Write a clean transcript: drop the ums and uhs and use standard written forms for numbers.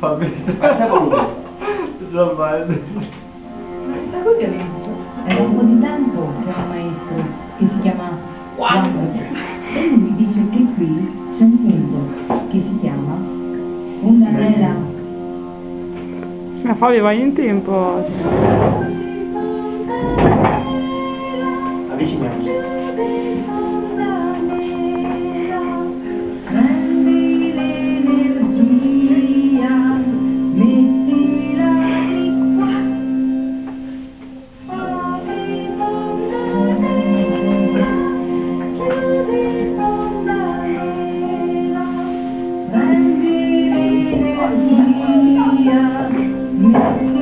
Faccia volume. Era un po' di tempo che era un maestro che si chiama Juan e lui mi dice che qui c'è un punto che si chiama una nera. Ma Fabio, vai in tempo. Avviciniamoci. Prendi l'energia, mettila di qua. Chiudi fontanella, prendi l'energia, mettila